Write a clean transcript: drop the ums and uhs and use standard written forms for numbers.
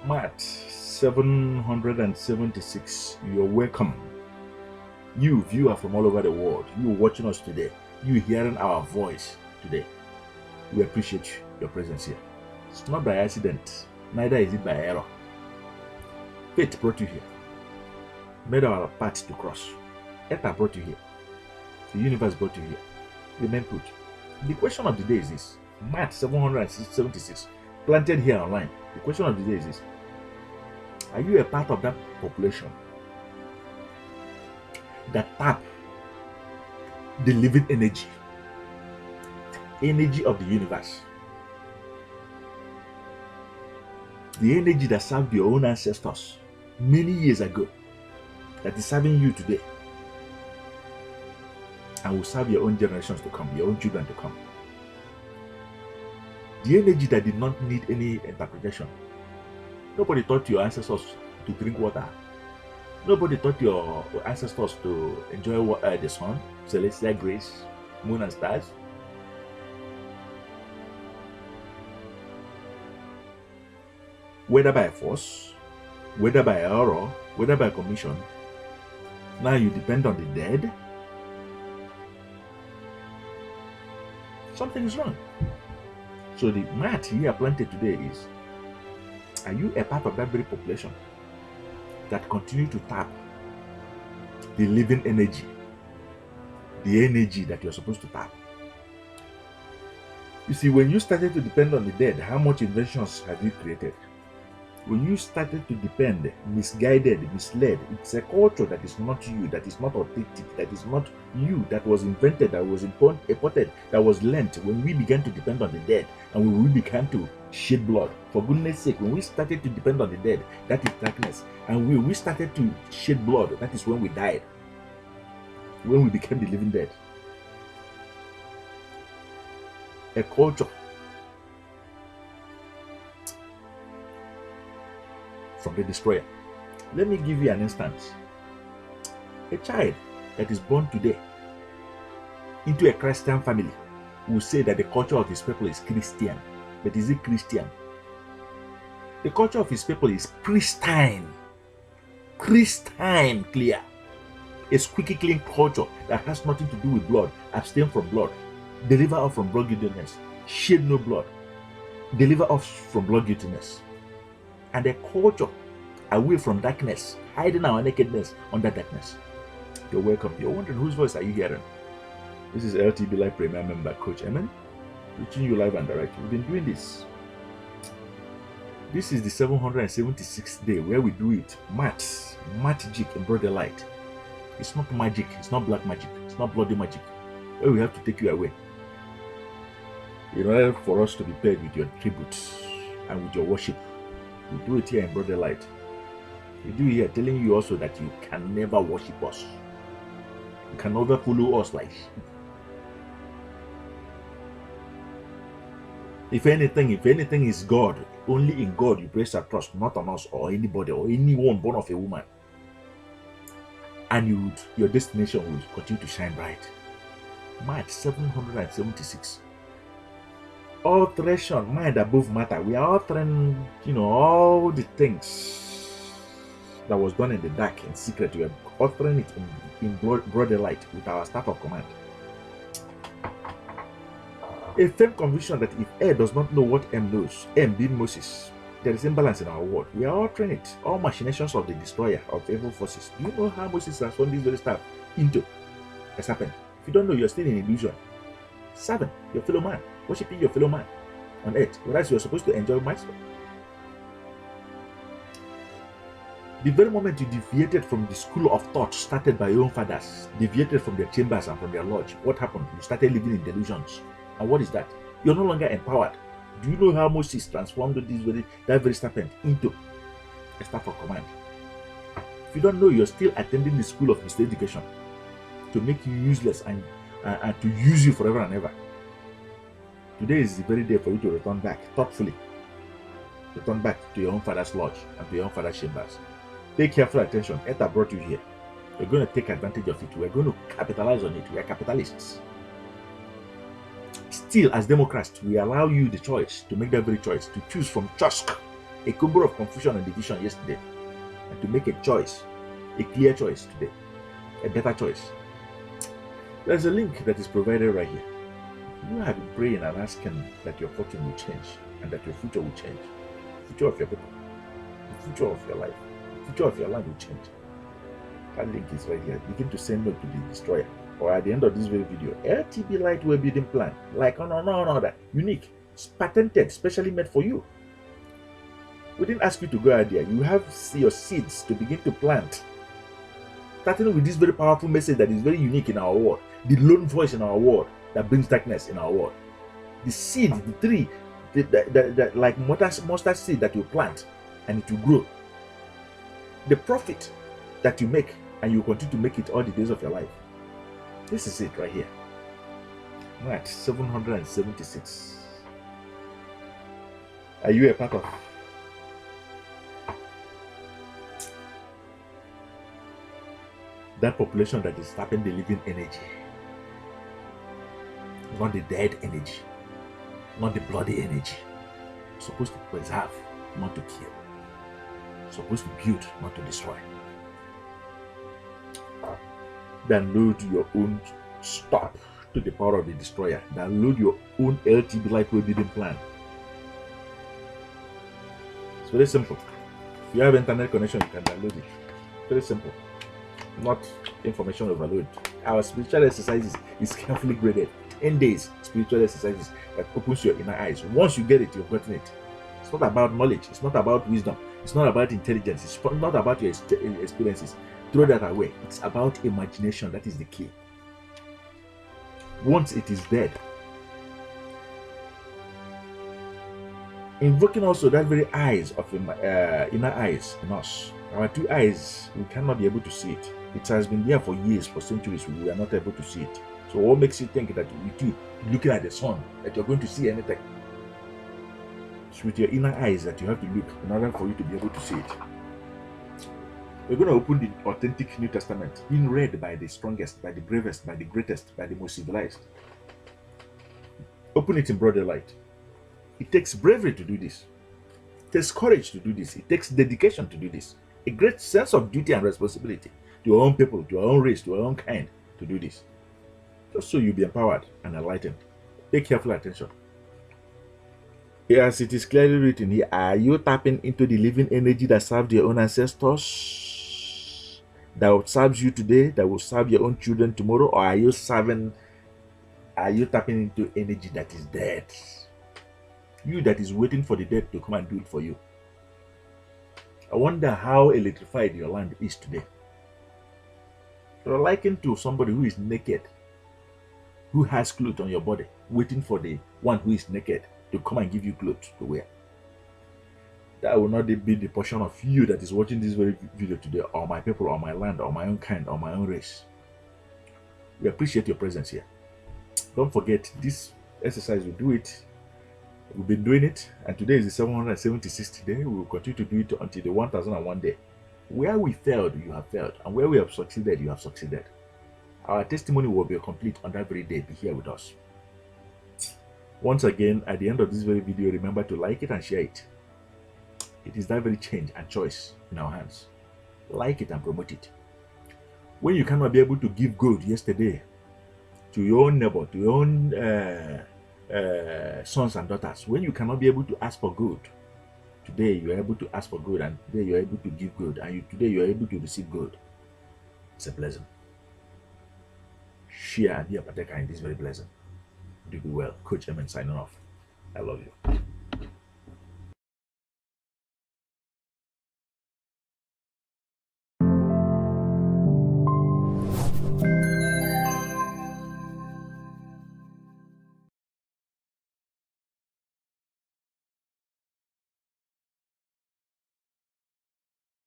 Maat 776. You're welcome. You viewer from all over the world, you watching us today, you hearing our voice today. We appreciate your presence here. It's not by accident, neither is it by error. Faith brought you here, made our path to cross. Ether brought you here. The universe brought you here. Remain put. The question of the day is this. Maat 776, planted here online. The question of the day is this. Are you a part of that population that tap the living energy of the universe? The energy that served your own ancestors many years ago, that is serving you today, and will serve your own generations to come, your own children to come. The energy that did not need any interpretation. Nobody taught your ancestors to drink water. Nobody taught your ancestors to enjoy the sun, celestial grace, moon and stars. Whether by force, whether by error, whether by commission, now you depend on the dead. Something is wrong. So the mat here planted today is, are you a part of that very population that continue to tap the living energy, the energy that you're supposed to tap? You see, when you started to depend on the dead, how much inventions have you created? When you started to depend, misguided, misled, it's a culture that is not you, that is not authentic, that is not you, that was invented, that was imported, that was learnt when we began to depend on the dead and when we began to shed blood. For goodness sake, when we started to depend on the dead, that is darkness. And when we started to shed blood, that is when we died, when we became the living dead. A culture from the destroyer. Let me give you an instance. A child that is born today into a Christian family will say that the culture of his people is Christian. But is it Christian? The culture of his people is pristine. Pristine, clear. A squeaky clean culture that has nothing to do with blood. Abstain from blood. Deliver us from blood guiltiness. Shed no blood. Deliver us from blood guiltiness. And a culture away from darkness, hiding our nakedness under darkness. You're welcome. You're wondering, whose voice are you hearing? This is LTBLIGHT Premier Member COACHEMEN, reaching you live and direct. We've been doing this. This is the 776th day where we do it. Magic and brother light. It's not magic. It's not black magic. It's not bloody magic. Where we have to take you away in order for us to be paid with your tribute and with your worship. We do it here in brother light. We do it here telling you also that you can never worship us. You can never follow us like sheep. If anything is God, only in God you place your trust, not on us or anybody or anyone born of a woman. And your destination will continue to shine bright. Maat 776. Alteration, mind above matter. We are altering, all the things that was done in the dark, in secret. We are altering it in broader light with our staff of command. A firm conviction that if A does not know what M knows, M being Moses, there is imbalance in our world. We are altering it. All machinations of the destroyer of evil forces. Do you know how Moses transformed this very stuff into a serpent? If you don't know, you're still in illusion. Servant, your fellow man, worshiping your fellow man on earth, whereas you're supposed to enjoy master. The very moment you deviated from the school of thought started by your own fathers, deviated from their chambers and from their lodge, what happened? You started living in delusions. And what is that? You're no longer empowered. Do you know how Moses transformed that very serpent into a staff of command? If you don't know, you're still attending the school of miseducation to make you useless and to use you forever and ever. Today is the very day for you to return back thoughtfully. Return back to your own father's lodge and to your own father's chambers. Pay careful attention. Ether brought you here. We're going to take advantage of it. We're going to capitalize on it. We are capitalists. Still, as Democrats, we allow you the choice to make that very choice, to choose from Tusk a combo of confusion and division yesterday, and to make a choice, a clear choice today, a better choice. There's a link that is provided right here. You have been praying and asking that your fortune will change and that your future will change, the future of your people, the future of your life, the future of your land will change. That link is right here. Begin to send note to the destroyer, or at the end of this very video, LTBLIGHT well building plan, like another, unique, patented, specially made for you. We didn't ask you to go out there. You have your seeds to begin to plant. Starting with this very powerful message that is very unique in our world, the lone voice in our world that brings darkness in our world. The seed, the tree, like mustard seed that you plant and it will grow. The profit that you make, and you continue to make it all the days of your life. This is it right here. Maat 776. Are you a part of that population that is tapping the living energy? Not the dead energy, not the bloody energy. You're supposed to preserve, not to kill. You're supposed to build, not to destroy. Download your own stop to the power of the destroyer. Download your own LTBLIGHT building plan. It's very simple. If you have internet connection, you can download it. Very simple. Not information overload. Our spiritual exercises is carefully graded. 10 days spiritual exercises that opens your inner eyes. Once you get it, you've gotten it. It's not about knowledge. It's not about wisdom. It's not about intelligence. It's not about your experiences. Throw that away. It's about imagination. That is the key. Once it is dead, invoking also that very eyes of inner eyes in us. Our two eyes, we cannot be able to see it. It has been there for years, for centuries. We are not able to see it. So what makes you think that with you looking at the sun, that you're going to see anything? It's with your inner eyes that you have to look in order for you to be able to see it. We're going to open the authentic New Testament, being read by the strongest, by the bravest, by the greatest, by the most civilized. Open it in broad daylight. It takes bravery to do this. It takes courage to do this. It takes dedication to do this. A great sense of duty and responsibility to your own people, to your own race, to your own kind to do this. Just so you'll be empowered and enlightened. Pay careful attention. As it is clearly written here, are you tapping into the living energy that served your own ancestors, that serves you today, that will serve your own children tomorrow? Or are you tapping into energy that is dead? You that is waiting for the dead to come and do it for you. I wonder how electrified your land is today. You're likened to somebody who is naked, who has clothes on your body, waiting for the one who is naked to come and give you clothes to wear. That will not be the portion of you that is watching this very video today, or my people, or my land, or my own kind, or my own race. We appreciate your presence here. Don't forget, this exercise, we do it. We've been doing it, and today is the 776th day. We will continue to do it until the 1001 day. Where we failed, you have failed, and where we have succeeded, you have succeeded. Our testimony will be complete on that very day. Be here with us. Once again, at the end of this very video, remember to like it and share it. It is that very change and choice in our hands. Like it and promote it. When you cannot be able to give good yesterday to your own neighbor, to your own sons and daughters, when you cannot be able to ask for good, today you are able to ask for good, and today you are able to give good, and today you are able to receive good. It's a blessing. Share and be a partaker in this very blessing. Do well. Coach Emen signing off. I love you.